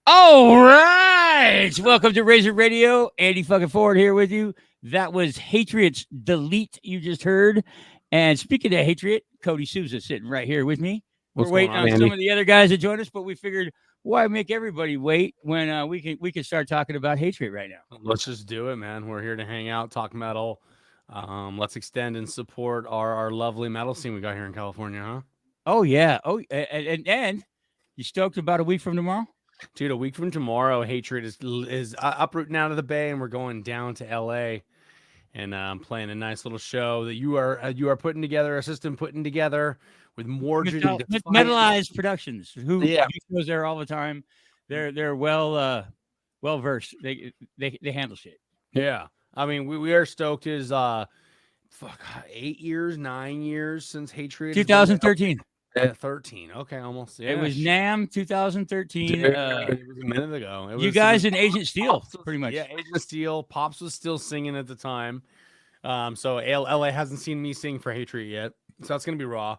All right. Welcome to Razor Radio. Andy fucking Ford here with you. That was HATRIOT's Delete you just heard. And speaking of HATRIOT, Cody Souza sitting right here with me. We're What's going waiting on, on some Andy? of the other guys to join us, but we figured why make everybody wait when we can start talking about HATRIOT right now. Let's just do it, man. We're here to hang out, talk metal. Let's extend and support our lovely metal scene we got here in California, huh? Oh yeah. Oh, and you stoked about a week from tomorrow? Dude, a week from tomorrow, HATRIOT is uprooting out of the Bay, and we're going down to LA and playing a nice little show that you are putting together, a system putting together with Mordred and Defiance. Metalized Productions, who Yeah. goes there all the time. They're well versed. They handle shit. Yeah. I mean, we are stoked. Is 8 years, 9 years since HATRIOT. 2013. 13. Okay, almost. Yeah. It was NAMM 2013. Dude, it was a minute ago. You guys and Agent Steel, pretty much. Yeah, Agent Steel. Pops was still singing at the time. So LA hasn't seen me sing for HATRIOT yet, so that's gonna be raw.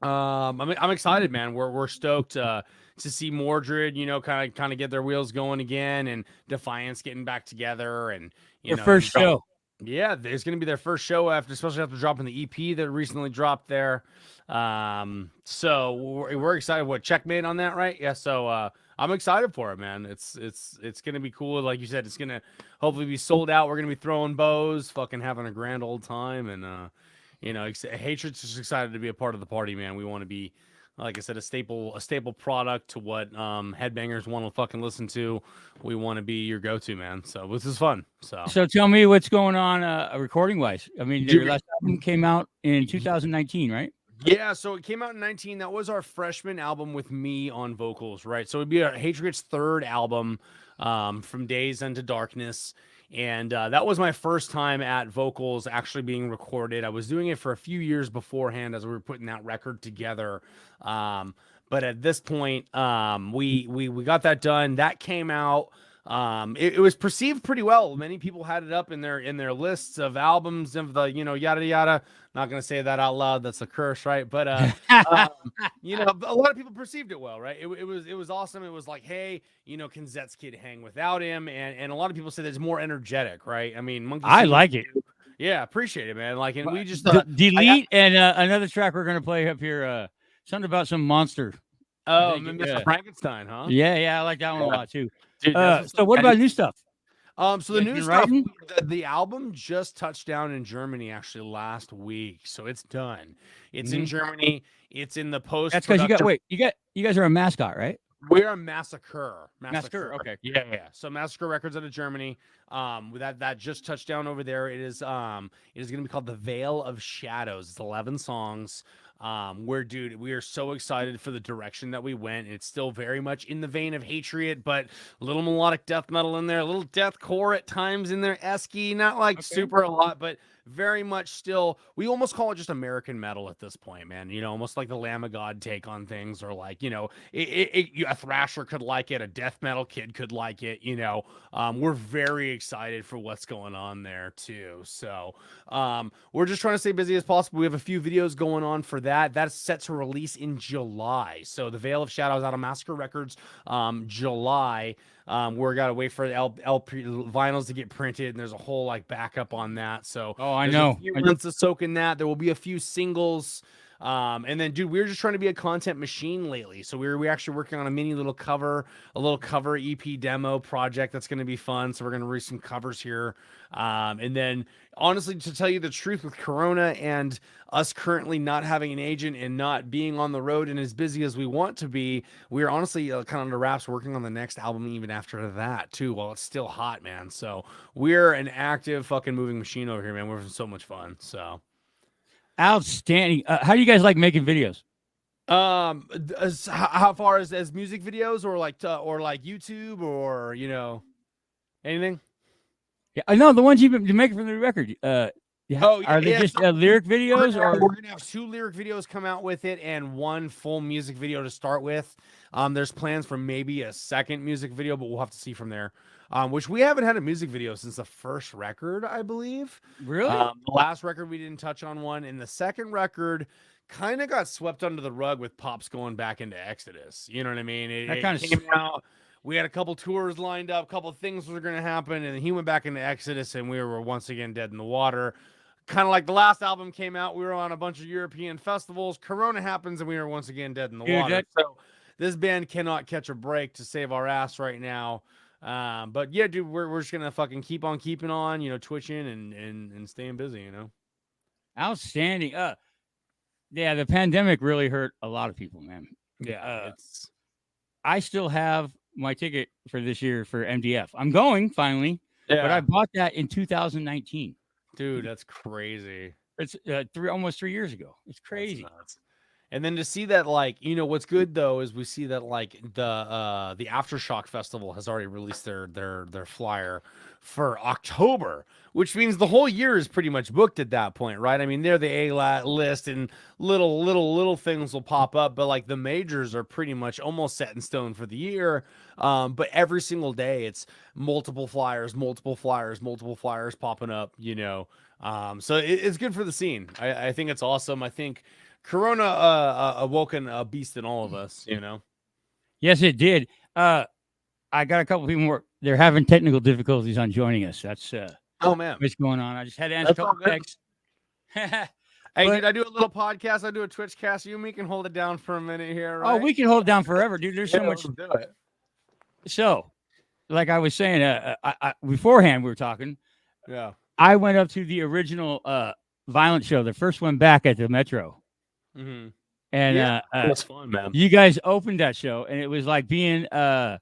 I'm excited, man. We're stoked to see Mordred, kind of get their wheels going again, and Defiance getting back together, and Their first show. Yeah, it's going to be their first show especially after dropping the EP that recently dropped there. So we're excited. What, checkmate on that, right? Yeah. So I'm excited for it, man. It's going to be cool. Like you said, it's going to hopefully be sold out. We're going to be throwing bows, fucking having a grand old time, and HATRIOT's just excited to be a part of the party, man. We want to be, like I said, a staple product to what headbangers want to fucking listen to. We want to be your go-to, man. So this is fun. So tell me what's going on recording wise. I mean, your last album came out in 2019, right? Yeah, so it came out in 19. That was our freshman album with me on vocals, right? So it'd be HATRIOT's third album, From Days Unto Darkness. And that was my first time at vocals actually being recorded. I was doing it for a few years beforehand as we were putting that record together. But at this point, we got that done. That came out. It was perceived pretty well. Many people had it up in their lists of albums of the, yada yada. Not gonna say that out loud. That's a curse, right? But a lot of people perceived it well, right? It was awesome. It was like, hey, can Zetskid hang without him? And a lot of people say that it's more energetic, right? I mean, I like it. Yeah, appreciate it, man. Like, and we just delete and another track we're gonna play up here. Something about some monster. Oh, Mr. Frankenstein, huh? Yeah, I like that one a lot too. Dude, so what about new stuff? So the new stuff, the album just touched down in Germany actually last week, so it's done. It's in Germany. It's in the post. That's because you guys are a mascot, right? We're a Massacre. Okay. Yeah. So Massacre Records out of Germany. That just touched down over there. It is going to be called The Veil of Shadows. It's 11 songs. We are so excited for the direction that we went. It's still very much in the vein of HATRIOT, but a little melodic death metal in there, a little deathcore at times in there, esky, not like super a lot, but very much still. We almost call it just American metal at this point, man. Almost like the Lamb of God take on things, or like a thrasher could like it, a death metal kid could like it. We're very excited for what's going on there too. So we're just trying to stay busy as possible. We have a few videos going on for that. That's set to release in July. So the Veil of Shadows out of Massacre Records, July. We're gotta wait for the LP vinyls to get printed, and there's a whole like backup on that. So I know. A few months of soaking that. There will be a few singles. And then, dude, we're just trying to be a content machine lately. So we're actually working on a little cover EP demo project that's going to be fun. So we're going to release some covers here. And then, honestly, to tell you the truth, with Corona and us currently not having an agent and not being on the road and as busy as we want to be, we're honestly kind of under wraps working on the next album even after that too, while it's still hot, man. So we're an active fucking moving machine over here, man. We're having so much fun. So outstanding. How do you guys like making videos? How far as music videos, or like YouTube, or anything? Yeah, I know the ones you've been making for the record. Are they just lyric videos, or we're gonna have 2 lyric videos come out with it and 1 full music video to start with? There's plans for maybe a second music video, but we'll have to see from there. Which we haven't had a music video since the first record, I believe. Really? The last record we didn't touch on one, and the second record kind of got swept under the rug with Pops going back into Exodus. You know what I mean? That kind of came out. we had a couple tours lined up, a couple things were going to happen, and he went back into Exodus, and we were once again dead in the water. Kind of like the last album came out, we were on a bunch of European festivals. Corona happens, and we were once again dead in the water. So this band cannot catch a break to save our ass right now. But yeah, dude, we're just gonna fucking keep on keeping on, you know, twitching and staying busy, you know. Outstanding. Yeah, the pandemic really hurt a lot of people, man. Yeah, I still have my ticket for this year for MDF. I'm going finally, but I bought that in 2019. Dude, that's crazy. It's almost 3 years ago. It's crazy. And then to see that, like, you know, what's good though is we see that like the Aftershock Festival has already released their flyer for October, which means the whole year is pretty much booked at that point, right? I mean, they're the A list, and little things will pop up, but like the majors are pretty much almost set in stone for the year. But every single day it's multiple flyers popping up, you know. So it's good for the scene. I think it's awesome. I think Corona awoken a beast in all of us, you know. Yes, it did. I got a couple people more. They're having technical difficulties on joining us. That's oh man, what's going on. I just had to answer a couple texts. Hey, dude, I do a little podcast. I do a Twitch cast. You and me can hold it down for a minute here, right? Oh, we can hold it down forever, dude. There's so much. Do it. So, like I was saying, beforehand we were talking. Yeah. I went up to the original Violent show, the first one back at the Metro. Mm-hmm. And yeah, that's fun, man. You guys opened that show, and it was like being I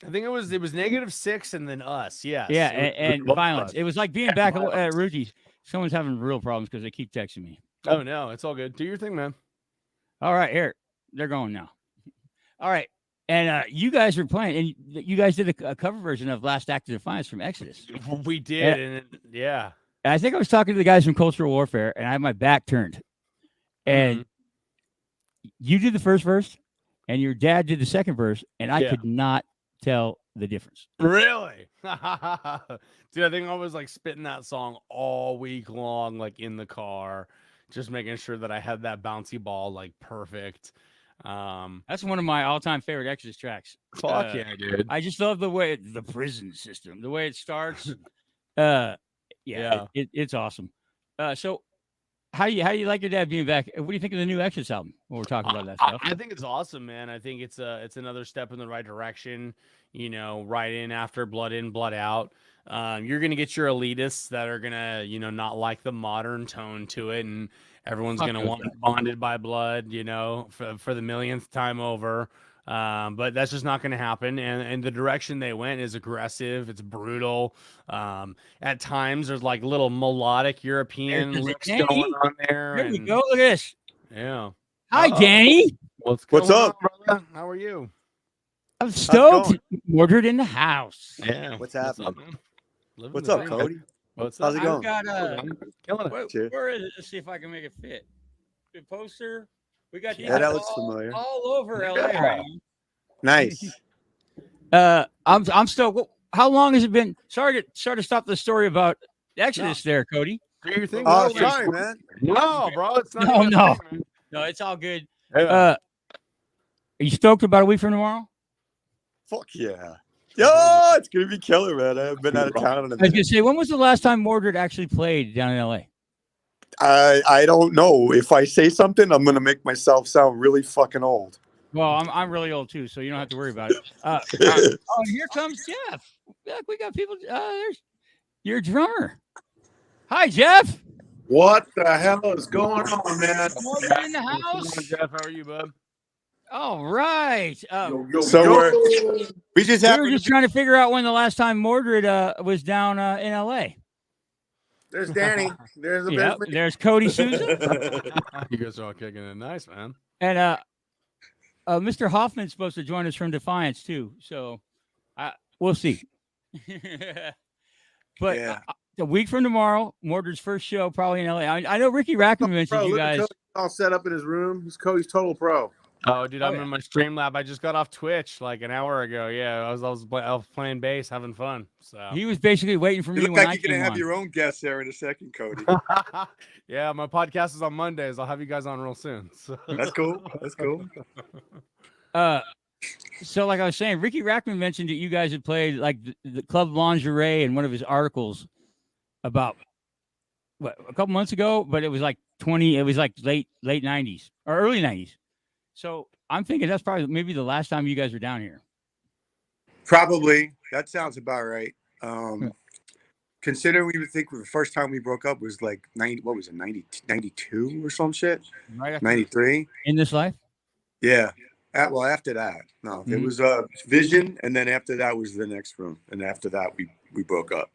think it was -6 and then us. Yes. Yeah, and Violence. It was like being back at Rudy's. Someone's having real problems because they keep texting me. Oh no, it's all good. Do your thing, man. All right, here. They're going now. All right. And you guys were playing, and you guys did a cover version of Last Act of Defiance from Exodus. We did, and yeah. I think I was talking to the guys from Cultural Warfare, and I had my back turned. And you did the first verse, and your dad did the second verse, and I could not tell the difference. Really? Dude, I think I was like spitting that song all week long, like in the car, just making sure that I had that bouncy ball like perfect. That's one of my all-time favorite Exodus tracks. Fuck yeah, dude. I just love the way the prison system, the way it starts. It's awesome. So how do you like your dad being back? What do you think of the new Exodus album when we're talking about that stuff? I think it's awesome, man. I think it's another step in the right direction, you know, right in after Blood In, Blood Out. You're gonna get your elitists that are gonna, you know, not like the modern tone to it, and everyone's gonna want Bonded by Blood, you know, for the millionth time over. But that's just not going to happen. And the direction they went is aggressive. It's brutal. At times there's like little melodic European licks going on there. Here we go. Look at this. Yeah. Hi, Danny. What's up, brother? How are you? I'm stoked. Mordred in the house. Yeah. What's happening? What's up, Cody? How's it going? I've got killing it. where is it? Let's see if I can make it fit. The poster. We got these that looks familiar. all over LA right now. Nice. I'm stoked. How long has it been? Sorry to stop the story about Exodus there, Cody. Do your thing. Oh, sorry, man. No, bro. It's not. No, it's all good. Yeah. Are you stoked about a week from tomorrow? Fuck yeah. Yo, it's gonna be killer, man. I haven't been out of town in a I was minute. gonna say, when was the last time Mordred actually played down in LA? I don't know. If I say something, I'm gonna make myself sound really fucking old. Well, I'm really old too, so you don't have to worry about it. Oh, here comes Jeff. Look, we got people. There's your drummer. Hi, Jeff. What the hell is going on, man? Mordred in the house. Jeff, how are you, bud? All right. So we just We have were just trying to figure out when the last time Mordred was down in LA. There's Danny. There's Yeah, there's Cody Souza. You guys are all kicking it nice, man. And Mr. Hoffman's supposed to join us from Defiance too. So we'll see. But Yeah. a week from tomorrow, Mordred's first show probably in LA. I know Ricky Rackman mentioned you guys. Cody's all set up in his room. He's Cody's total pro. Oh, dude, I'm in my stream lab. I just got off Twitch like an hour ago. Yeah, I was playing bass, having fun. So He was basically waiting for You me look when like I you're gonna came have on. your own guests there in a second, Cody. yeah, my podcast is on Mondays. I'll have you guys on real soon. So. That's cool. That's cool. So, like I was saying, Ricky Rackman mentioned that you guys had played like the Club Lingerie in one of his articles about a couple months ago, but it was like late 90s or early 90s. So I'm thinking that's probably maybe the last time you guys were down here. Probably. That sounds about right. Yeah. Considering we would think the first time we broke up was like 92 or some shit. Right after 93. In This Life? Yeah. Well, after that, no, it was Vision, and then after that was The Next Room, and after that we broke up,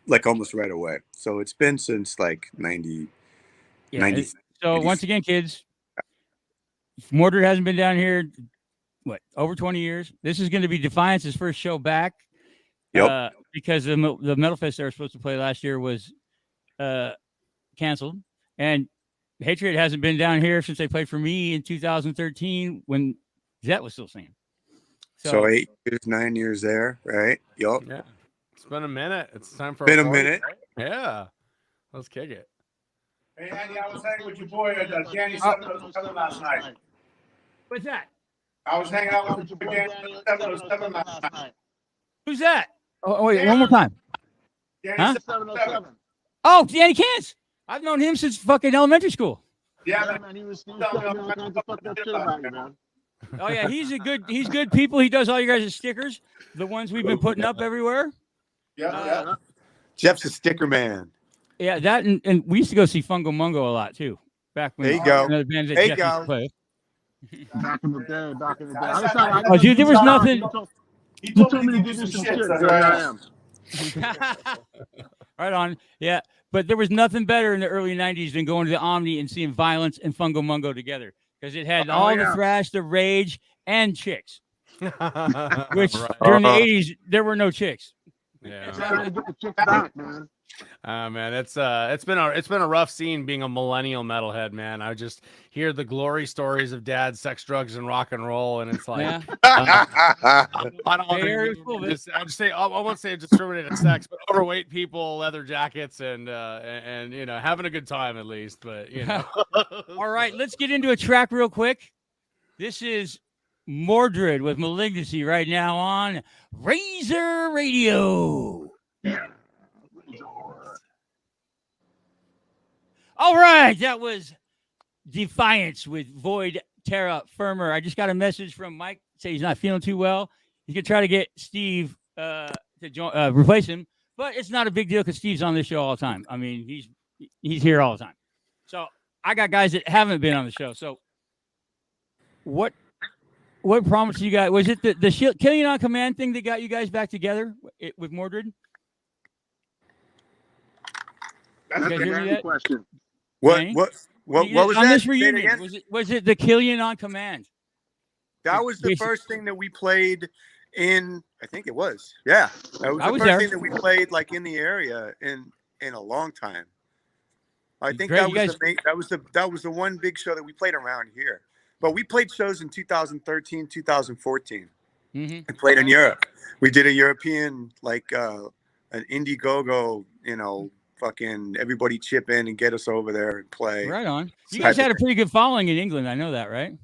like almost right away. So it's been since like 90. Yeah. 90 So 80. once again, kids, Mordred hasn't been down here, over 20 years. This is going to be Defiance's first show back. Yep. Because the Metal Fest they were supposed to play last year was canceled, and HATRIOT hasn't been down here since they played for me in 2013 when Zet was still singing. So 8 years, 9 years there, right? Yup. Yeah. It's been a minute. It's time for Been a a party, minute. right? Yeah. Let's kick it. Hey, Andy, I was hanging with your boy Danny 707 last night. What's that? I was hanging out with your boy Danny 707 last night. Who's that? Oh, wait, one more time. Danny Huh? 707. Oh, Danny Cans. I've known him since fucking elementary school. Yeah, Man, he was telling me all kinds of fucked up shit about you, man. Oh yeah, he's good people. He does all you guys' stickers, the ones we've been putting up everywhere. yeah. Jeff's a sticker man. Yeah, that and we used to go see Fungo Mungo a lot too. Back when There you go. another band that There you Jeff used to go. play. Back in the day. Oh, dude, there was nothing. He You told me to give you some shit, so here I am. Right on. Yeah, but there was nothing better in the early 90s than going to the Omni and seeing Violence and Fungo Mungo together because it had all the thrash, the rage, and chicks. Which during the 80s there were no chicks. Yeah. Trying to get the chicks back, man. Man, it's been a rough scene being a millennial metalhead, man. I just hear the glory stories of dad, sex, drugs, and rock and roll, and it's like Yeah. I don't want Very to cool, I just say I won't say discriminated sex, but overweight people, leather jackets, and you know, having a good time at least. But you know, All right, let's get into a track real quick. This is Mordred with Malignancy right now on Razor Radio. All right, that was Defiance with Void Terra Firmer. I just got a message from Mike say he's not feeling too well. He's gonna try to get Steve to replace him, but it's not a big deal because Steve's on this show all the time. I mean, he's here all the time. So I got guys that haven't been on the show. So what promised you guys? Was it the Killing on Command thing that got you guys back together with Mordred? That's You guys a hear me great yet? question. What Danny? was on that? this Say it reunion? again. Was it the Killian on Command? That was the first thing that we played in. I think it was. Yeah, that was I the was first there. thing that we played like in the area in a long time. I think Great, that you was guys- that was the one big show that we played around here. But we played shows in 2013, 2014. Mm-hmm. We played in Europe. We did a European like an Indiegogo, you know, fucking everybody chip in and get us over there and play. Right on. You guys had a pretty good following in England. I know that, right?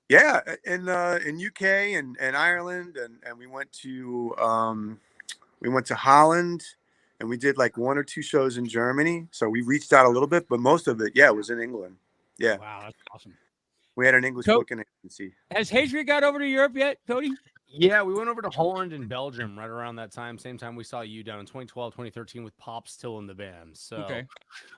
Yeah, in UK and Ireland, and we went to Holland, and we did like 1 or 2 shows in Germany. So we reached out a little bit, but most of it, yeah, was in England. Yeah. Wow, that's awesome. We had an English booking agency. Has HATRIOT got over to Europe yet, Cody? yeah, we went over to Holland and Belgium right around that time. Same time we saw you down in 2012, 2013 with Pop still in the band. So, Okay.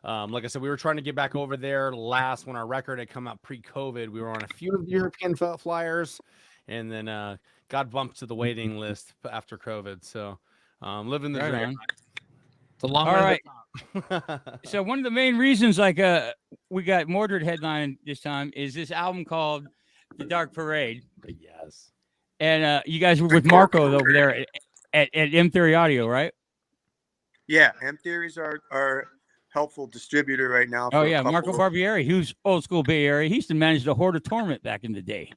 Like I said, we were trying to get back over there last when our record had come out pre-COVID. We were on a few of the European flyers, and then got bumped to the waiting list after COVID. So, living the Right dream. on. It's a long All way to right. the top. So one of the main reasons, like, we got Mordred headline this time is this album called The Dark Parade, Yes. and you guys were with Marco over there at M30 Audio, right? Yeah, M Theory's our helpful distributor right now. Oh for a yeah, couple Marco of- Barbieri, who's old school Bay Area. He used to manage the Horde of Torment back in the day.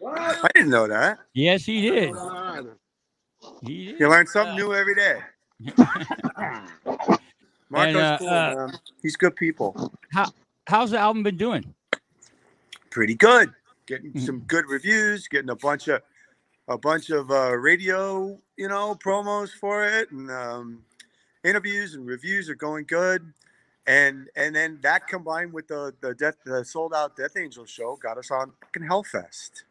I didn't know that. Yes, he did. Either. He did. You learn something new every day. Marco's cool, man. He's good people. How's the album been doing? Pretty good. Getting some good reviews. Getting a bunch of a bunch of radio, promos for it, and interviews and reviews are going good. And then that combined with the sold out Death Angel show got us on fucking Hellfest.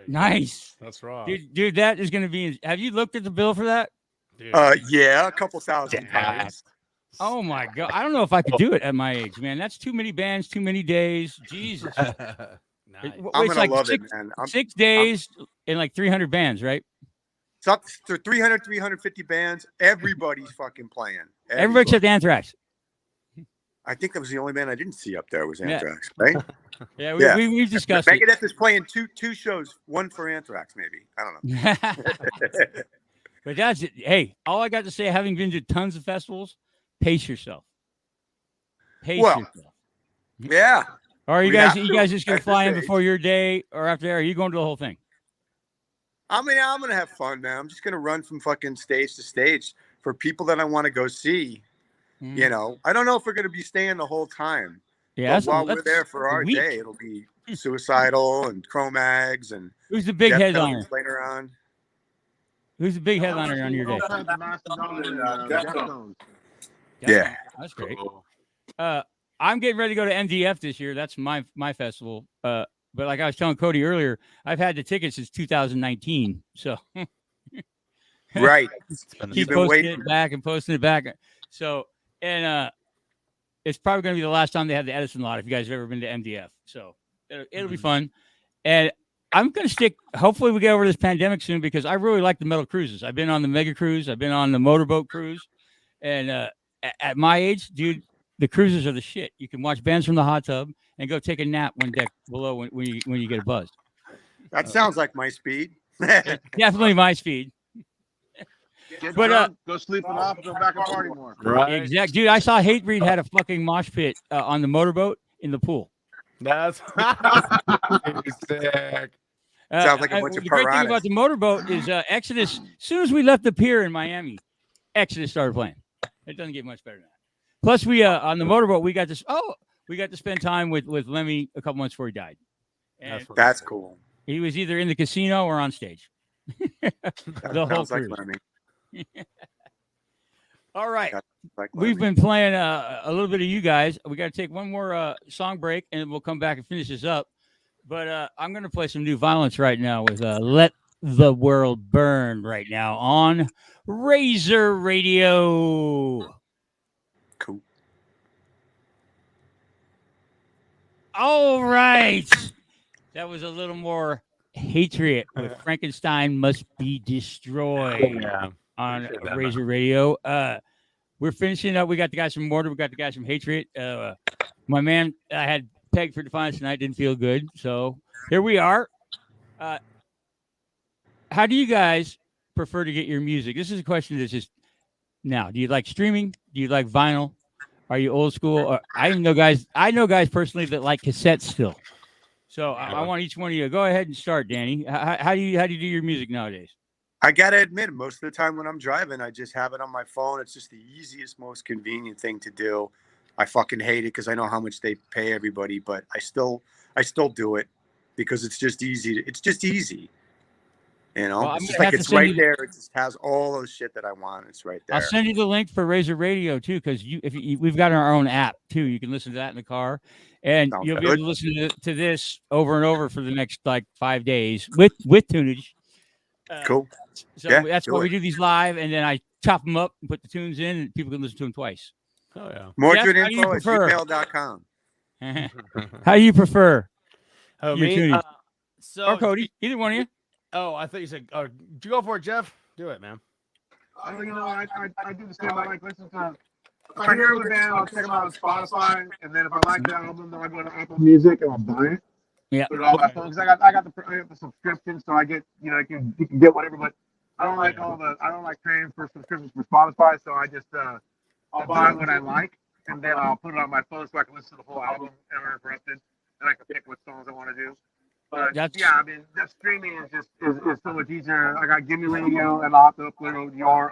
Nice. That's right. Dude, that is going to be. Have you looked at the bill for that? Dude. Yeah, a couple thousand times. Oh my God. I don't know if I could do it at my age, man. That's too many bands, too many days. Jesus. Nice. I'm It's gonna like love six, it, man. 6 days and like 300 bands, right? It's up to 300, 350 bands. Everybody's fucking playing. Everybody except Anthrax. I think that was the only band I didn't see up there was Yeah. Anthrax, right? Yeah, Yeah. we've discussed it. Megadeth is playing two shows, one for Anthrax, maybe. I don't know. But that's it. Hey, all I got to say, having been to tons of festivals, pace yourself. Pace yourself. Yeah. Or are you We guys have you to guys just gonna at fly this in age. before your day or after there? Are you going to the whole thing? I'm gonna have fun, man. I'm just gonna run from fucking stage to stage for people that I want to go see. Mhm. I don't know if we're gonna be staying the whole time. Yeah, But while we're there for our week. day, it'll be Suicidal and Chromags and Who's the big Deftones headliner? playing around. Who's the big headliner on your day? Mastodon and Deftones. Yeah. That's great. Cool. I'm getting ready to go to MDF this year. That's my festival. But like I was telling Cody earlier, I've had the tickets since 2019. So Right. keep You've been posting waiting. it back and posting it back. So it's probably going to be the last time they have the Edison lot if you guys have ever been to MDF. So it'll be fun. And I'm going to stick. Hopefully we get over this pandemic soon because I really like the metal cruises. I've been on the mega cruise. I've been on the motorboat cruise. And at my age, dude, the cruises are the shit. You can watch bands from the hot tub and go take a nap one deck below when you get a buzz. That sounds like my speed. Definitely my speed. Get But, drunk, go sleep it off, go back and party more. Right. Exact, dude. I saw Hatebreed had a fucking mosh pit on the motorboat in the pool. That's sick. Sounds like a bunch the of great thing piranhas. about the motorboat is Exodus. As soon as we left the pier in Miami, Exodus started playing. It doesn't get much better than that. Plus, we on the motorboat we got to spend time with Lemmy a couple months before he died. And That's cool. he was either in the casino or on stage. That The whole sounds like cruise. Lemmy. All right. Like We've Lemmy. been playing a little bit of you guys. We got to take one more song break, and we'll come back and finish this up. But I'm going to play some New Violence right now with Let the World Burn right now on Razor Radio. Cool. All right. That was a little more HATRIOT with Frankenstein Must Be Destroyed Yeah. on Appreciate that, Razor Radio. We're finishing up. We got the guys from MORDRED. We got the guys from HATRIOT. My man, I had pegged for Defiance tonight. Didn't feel good. So here we are. How do you guys prefer to get your music? This is a question that's just now. Do you like streaming? Do you like vinyl? Are you old school? Or, I know guys personally that like cassettes still. So I want each one of you to go ahead and start, Danny. How do you do your music nowadays? I gotta admit, most of the time when I'm driving, I just have it on my phone. It's just the easiest, most convenient thing to do. I fucking hate it because I know how much they pay everybody, but I still do it because it's just easy. It's just easy. Well, it's just like it's right there. It just has all the shit that I want. It's right there. I'll send you the link for Razor Radio too, because we've got our own app too. You can listen to that in the car, and Sounds you'll be good. able to listen to this over and over for the next like 5 days with tunage. Cool. So Yeah, that's do why it. we do these live, and then I chop them up and put the tunes in, and people can listen to them twice. Oh yeah. Mordred Jeff, how do you info at prefer? gmail.com. How do you prefer? Oh, Your me? tunage. So Or Cody, either one of you. Oh, I thought you said. Oh, did you go for it, Jeff? Do it, man. I do the same. I like listen to. If I hear the band, I'll check them out on Spotify, and then if I like the album, then I go to Apple Music and I'll buy it. Yeah. Put it on my phone because I got the subscription, so I get you can get whatever. But I don't like paying for subscriptions for Spotify, so I just I'll buy what I like, and then I'll put it on my phone so I can listen to the whole album uninterrupted, and I can pick what songs I want to do. But yeah, I mean, that streaming is so much easier. I got Gimme Radio, and I'll have to upload your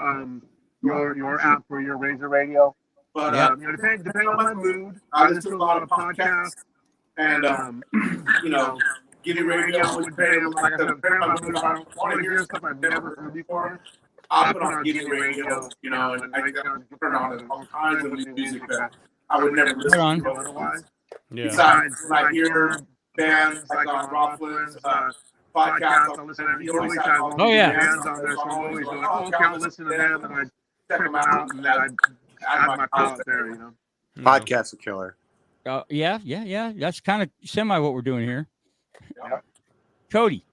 app for your Razor Radio. But depending on my mood, I listen to a lot of podcasts, and Getting radio with Paramount, like I said, Paramount, if I want to hear stuff I've never heard before, I'll put on Getting Radio, you know, and I turn on all kinds of new music that I would never listen to otherwise. Yeah. Besides, when I hear bands like on Rothland's podcast, I'll listen to. He always has all these bands on there, so I'm always going, oh, okay, I'll listen to them, and I check them out, and then I add my palette there, you know. Podcast's a killer. Yeah. That's kind of semi what we're doing here. Yeah. Cody.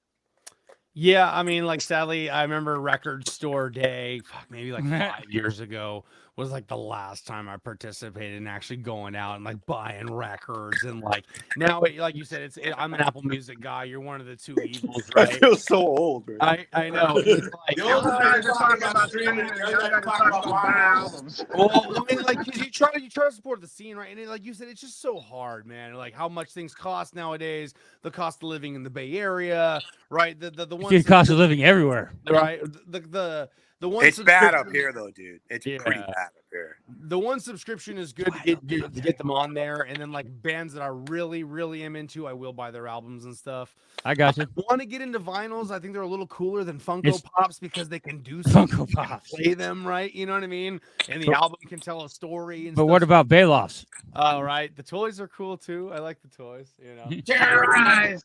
Yeah, I mean, like, sadly, I remember Record Store Day, maybe like 5 years ago, was like the last time I participated in actually going out and like buying records. And like now, like you said, I'm an Apple Music guy. You're one of the two evils, right? I feel so old, man. I know. It's like, The old guys just talking about streaming, and the young guys talking about buying albums. well, I mean, like you try to support the scene, right? And like you said, it's just so hard, man. Like how much things cost nowadays, the cost of living in the Bay Area, right? The ones Cost of living everywhere, right? The one It's bad up here, though, dude. It's pretty bad up here. The one subscription is good to get them on there, and then like bands that I really, really am into, I will buy their albums and stuff. I got you. Want to get into vinyls? I think they're a little cooler than Funko Pops because they can do something. Funko Pops. Play them, right? You know what I mean? And the album can tell a story. And but what about Baylofs? Oh, right. The toys are cool too. I like the toys. You know. Terrorize.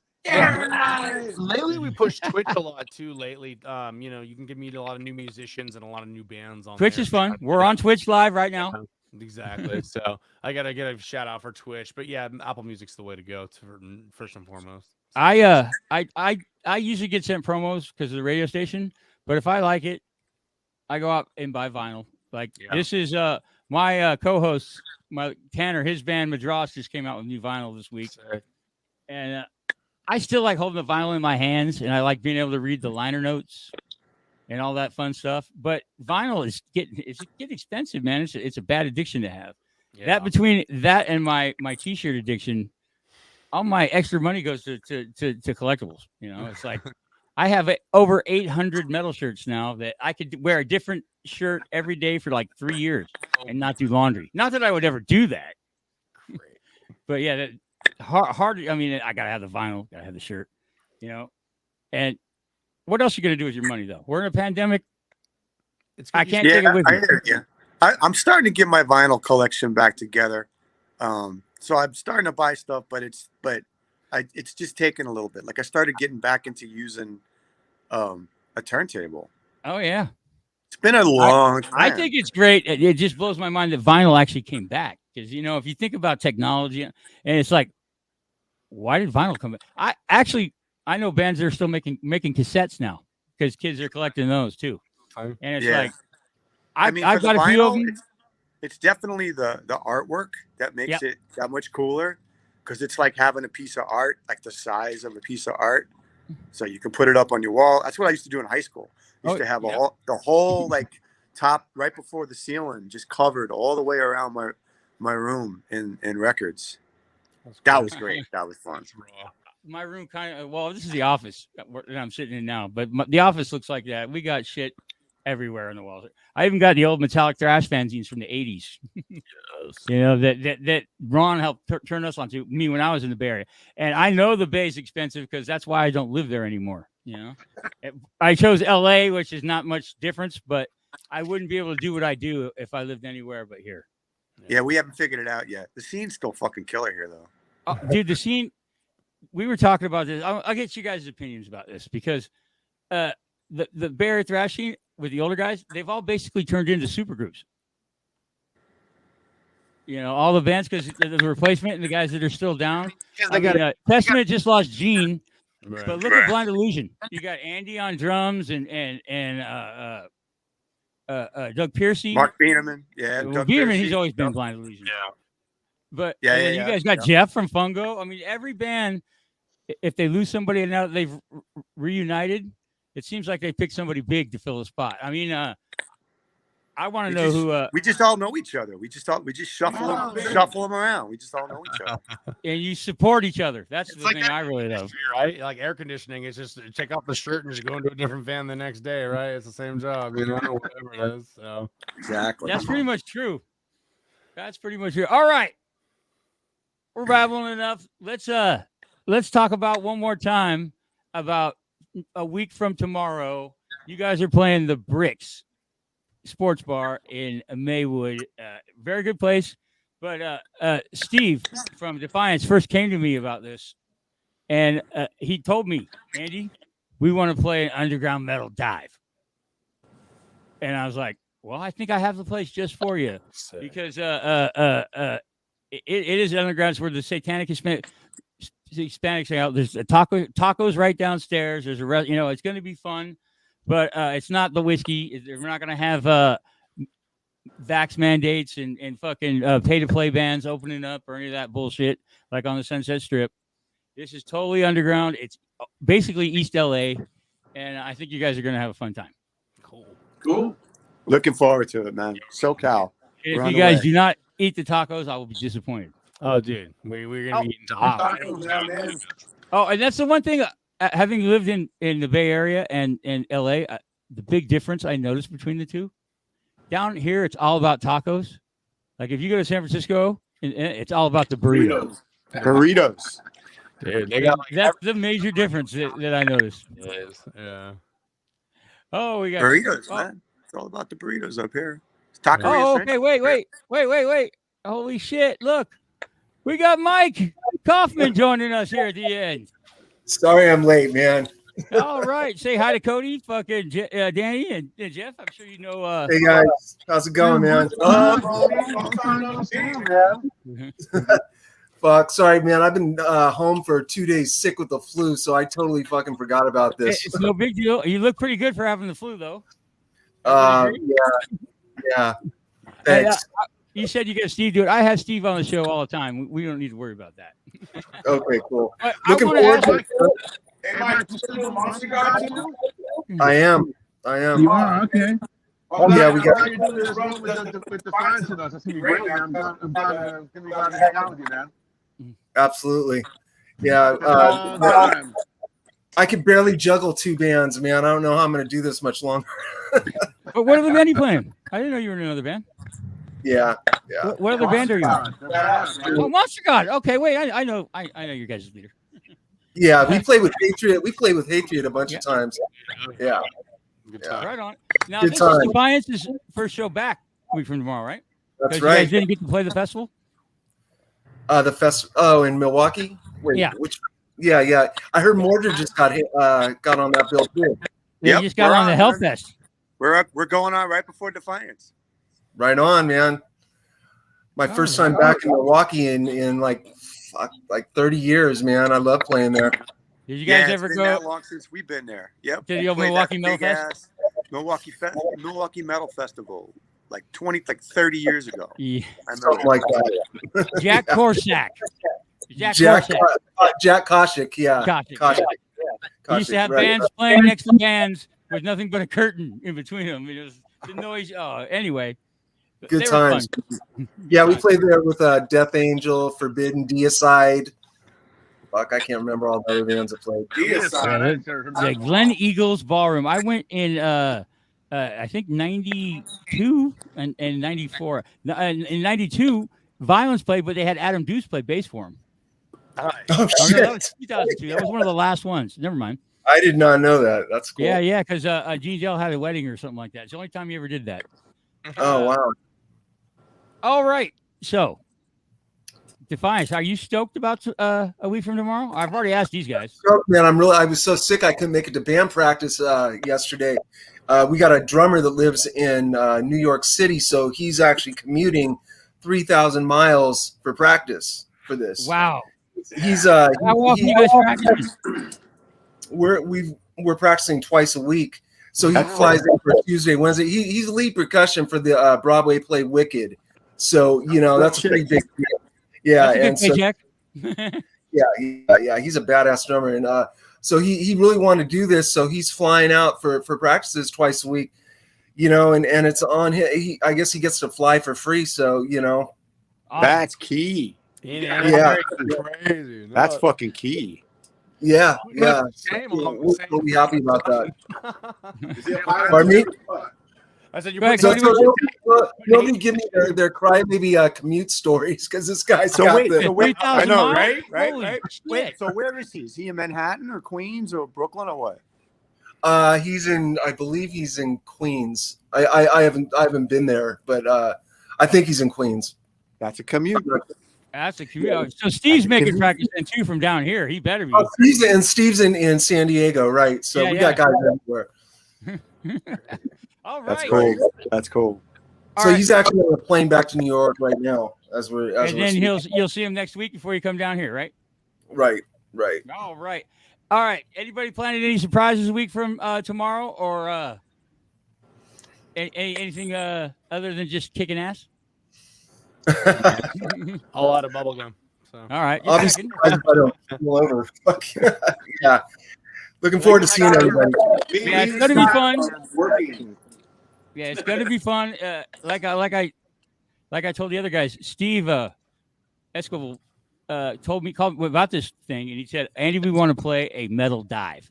Lately we push Twitch a lot too. Lately, you know, you can meet a lot of new musicians and a lot of new bands on Twitch there. is fun. We're on Twitch live right now. Exactly. So I gotta get a shout out for Twitch, but yeah, Apple Music's the way to go first and foremost. I usually get sent promos because of the radio station, but if I like it, I go out and buy vinyl. Like this is my co-host, my Tanner, his band Madras just came out with new vinyl this week, and I still like holding the vinyl in my hands, and I like being able to read the liner notes and all that fun stuff. But vinyl is getting expensive, man. It's a bad addiction to have. Yeah. That between that and my t-shirt addiction, all my extra money goes to collectibles. You know, it's like I have over 800 metal shirts now that I could wear a different shirt every day for like 3 years and not do laundry. Not that I would ever do that, but yeah, that. Hard. I mean, I gotta have the vinyl, gotta have the shirt, you know. And what else are you gonna do with your money, though? We're in a pandemic. I can't take it with me. I'm starting to get my vinyl collection back together. So I'm starting to buy stuff, but it's just taking a little bit. Like I started getting back into using a turntable. Oh yeah, it's been a long time. I think it's great. It just blows my mind that vinyl actually came back. Because, you know, if you think about technology, and it's like, why did vinyl come back? I know bands that are still making cassettes now because kids are collecting those too. And it's like, I've got a few of them. It's definitely the artwork that makes it that much cooler because it's like having a piece of art, like the size of a piece of art. So you can put it up on your wall. That's what I used to do in high school. I used to have the whole like top right before the ceiling just covered all the way around my room in records. That was great. That was fun. My room this is the office that I'm sitting in now, but the office looks like that. We got shit everywhere on the walls. I even got the old metallic thrash fanzines from the 80s. You know, that Ron helped turn us onto me when I was in the Bay Area. And I know the Bay's expensive because that's why I don't live there anymore. You know, I chose LA, which is not much difference, but I wouldn't be able to do what I do if I lived anywhere but here. Yeah, we haven't figured it out yet. The scene's still fucking killer here, though. Dude, the scene, we were talking about this. I'll get you guys' opinions about this because the Bay Area thrash scene with the older guys, they've all basically turned into supergroups. You know, all the bands because the replacement and the guys that are still down. Testament just lost Gene, but look at Blind Illusion. You got Andy on drums and Doug Piercy, Mark Bieneman, Doug Bieneman. He's always been Blind Illusion. But you guys got Jeff from Fungo. I mean, every band, if they lose somebody and now they've reunited, it seems like they pick somebody big to fill a spot. I mean, I want to know who. We just all know each other. We just shuffle them around. We just all know each other. And you support each other. That's the thing I really love. Right? Like air conditioning, it's just take off the shirt and just go into a different van the next day, right? It's the same job, you know, whatever it is. So exactly. That's pretty much true. That's pretty much true. All right. We're babbling enough. Let's let's talk about one more time about a week from tomorrow. You guys are playing the Bricks Sports Bar in Maywood. Very good place. But Steve from Defiance first came to me about this, and he told me, Andy, we want to play an underground metal dive. And I was like, well, I think I have the place just for you. Because it is underground. It's where the Satanic Hispanics hang out. There's a tacos right downstairs. There's it's going to be fun, but it's not the whiskey. We're not going to have vax mandates and fucking pay to play bands opening up or any of that bullshit like on the Sunset Strip. This is totally underground. It's basically East LA, and I think you guys are going to have a fun time. Cool. Looking forward to it, man. SoCal. If you guys do not eat the tacos, I will be disappointed. Oh, dude, we're gonna be eating tacos. Oh, and that's the one thing. Having lived in the Bay Area and LA, the big difference I noticed between the two. Down here, it's all about tacos. Like if you go to San Francisco, it's all about the burritos. Burritos. Dude, they got That's the major difference that I noticed. Yeah. Oh, we got burritos, man. It's all about the burritos up here. Taco. Oh, okay. Wait. Holy shit. Look, we got Mike Kaufman joining us here at the end. Sorry I'm late, man. All right. Say hi to Cody, fucking Danny, and Jeff. I'm sure you know. Hey, guys. How's it going, man? Fuck. Sorry, man. I've been home for 2 days sick with the flu, so I totally fucking forgot about this. It's no big deal. You look pretty good for having the flu, though. Yeah. Thanks. You said you got Steve do it. I have Steve on the show all the time. We don't need to worry about that. Okay, cool. Looking forward to it. I am. You are? Okay. Yeah, we got. With Defiance with us. That's gonna be great, man. I'm gonna be glad to hang out with you, man. Absolutely. Yeah. I could barely juggle two bands, man. I don't know how I'm going to do this much longer. But what other band are you playing? I didn't know you were in another band. Yeah. What other band are you in? Oh, Monster God. Okay, wait. I know your guys' leader. Yeah, we play with HATRIOT. We played with HATRIOT a bunch of times. Yeah. Right on. Now, this is Defiance's first show back a week from tomorrow, right? That's right. You guys didn't get to play the festival? In Milwaukee? Wait, yeah. Yeah. I heard MORDRED just got on that bill too. Yeah, you just got on the Hellfest. We're going on right before Defiance. Right on, man. My first time back in Milwaukee in like 30 years, man. I love playing there. Did you guys ever go? That long since we've been there. Yep. To the Milwaukee Metal Fest? Milwaukee Metal Festival, like 30 years ago. Yeah. Something like that. Jack Korsak. Jack Koshik, yeah. Koshik. He used to have bands playing next to bands with nothing but a curtain in between them. It was the noise. Oh, anyway. Good times. Yeah, we played there with Death Angel, Forbidden, Deicide. Fuck, I can't remember all the other bands that played. The Glen Eagles Ballroom. I went in, I think 92 and 94. In 92, Violence played, but they had Adam Deuce play bass for him. Oh, shit. No, that was 2002. That was one of the last ones. Never mind. I did not know that. That's cool. Yeah, because Gene Dell had a wedding or something like that. It's the only time he ever did that. Oh, wow. All right. So, Defiance, are you stoked about a week from tomorrow? I've already asked these guys. Stoked, man. I was so sick I couldn't make it to band practice yesterday. We got a drummer that lives in New York City, so he's actually commuting 3,000 miles for practice for this. Wow. He's how often you guys practice? We're practicing twice a week. So he flies in for Tuesday, Wednesday. He's lead percussion for the Broadway play Wicked. So, that's a pretty big deal. Yeah, and so yeah, he's a badass drummer, and so he really wanted to do this. So he's flying out for practices twice a week, and it's on him. I guess he gets to fly for free. So that's key. Yeah, crazy. That's fucking key. Yeah. We'll be happy about that. Pardon me? I said you Go ahead, put Cody. Nobody give me their crybaby commute stories because this guy's So got wait, the. so wait, I 3,000 know, miles? right? Holy Wait, shit. so where is he? Is he in Manhattan or Queens or Brooklyn or what? He's in. I believe he's in Queens. I haven't been there, but I think he's in Queens. That's a commute. That's a commute. So Steve's making practice then too from down here. He better be. Steve's in San Diego, right? So Yeah, we got guys everywhere. All right. That's cool. That's cool. All So right. he's actually on a plane back to New York right now, as we're. And then you'll see him next week before you come down here, right? Right. All right. All right. Anybody planning any surprises a week from tomorrow, or anything other than just kicking ass? a lot of bubble gum. So. All right. Obviously, I don't pull over. Yeah. Looking forward to seeing everybody. Yeah, it's gonna be fun. Working. Yeah, it's gonna be fun. Like I told the other guys, Steve Escobar called me about this thing, and he said, "Andy, we want to play a metal dive.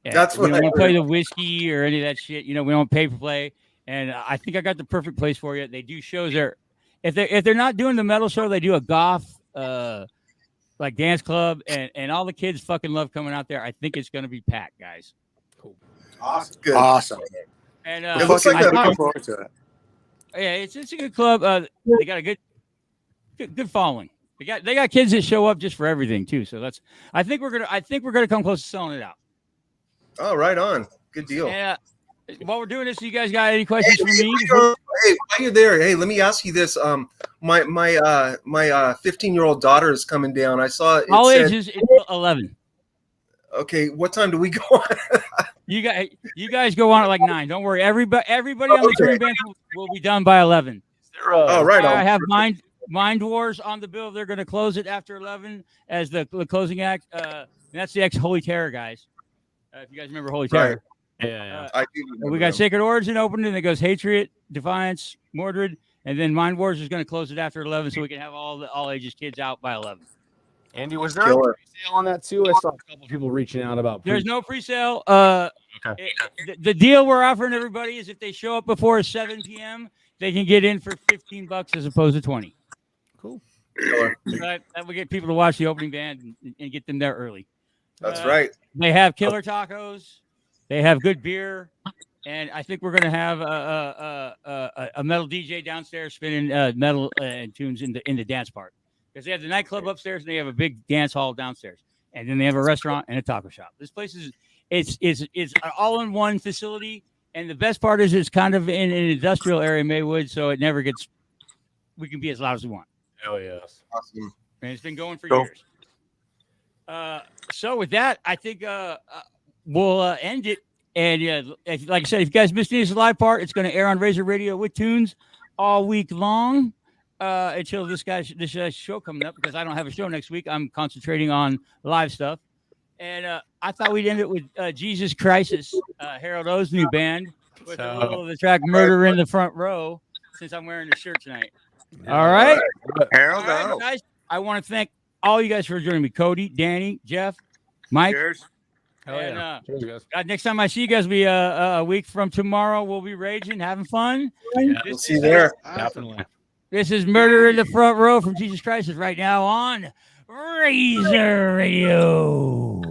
Yeah, That's we what don't I want to play heard. the whiskey or any of that shit. You know, we don't pay for play." And I think I got the perfect place for you. They do shows there. If they're not doing the metal show, they do a goth like dance club, and all the kids fucking love coming out there. I think it's gonna be packed, guys. Cool. Awesome. Good. Awesome. And It looks like I that. thought- Looking forward to it. yeah, it's a good club. They got a good following. They got kids that show up just for everything too. So I think we're gonna come close to selling it out. Oh, right on. Good deal. And while we're doing this, you guys got any questions for me? Hey, while you're there, hey, let me ask you this. My 15-year-old daughter is coming down. I saw it All said, ages, it's 11. Okay, what time do we go on? You guys go on at like 9. Don't worry. Everybody on the touring band will be done by 11. Oh, right on. I have Mind Wars on the bill. They're going to close it after 11 as the closing act. That's the ex-Holy Terror guys. If you guys remember Holy Terror. Right. Yeah. I do remember We got them. Sacred Origin opening, and it goes HATRIOT, Defiance, Mordred, and then Mind Wars is going to close it after 11, so we can have all ages kids out by 11. Andy, was there Killer. a sale on that too? I saw a couple people reaching out about. There's no pre-sale. Okay. The deal we're offering everybody is if they show up before 7 p.m., they can get in for $15 as opposed to 20. Cool. Killer. That will get people to watch the opening band and get them there early. That's right. They have killer tacos. They have good beer, and I think we're going to have a metal DJ downstairs spinning metal tunes in the dance part, because they have the nightclub upstairs and they have a big dance hall downstairs, and then they have a restaurant and a taco shop. This place is it's an all-in-one facility, and the best part is it's kind of in an industrial area, Maywood, so it never gets. We can be as loud as we want. Hell yes. Awesome. And it's been going for Cool. years. So with that, I think we'll end it. And like I said, if you guys missed this live part, it's going to air on Razor Radio with tunes all week long until this show coming up, because I don't have a show next week. I'm concentrating on live stuff. And I thought we'd end it with Jesus Crisis, Harold O's new band, with a little of the track "Murder in the Front Row," since I'm wearing the shirt tonight. All right. Harold, All right, guys. I want to thank all you guys for joining me. Cody, Danny, Jeff, Mike. cheers. Hell yeah. And, Cheers, guys. next time I see you guys will be a week from tomorrow. We'll be raging, having fun. Yeah, We'll see you there. definitely. This is Murder in the Front Row from Jesus Christ right now on Razor Radio.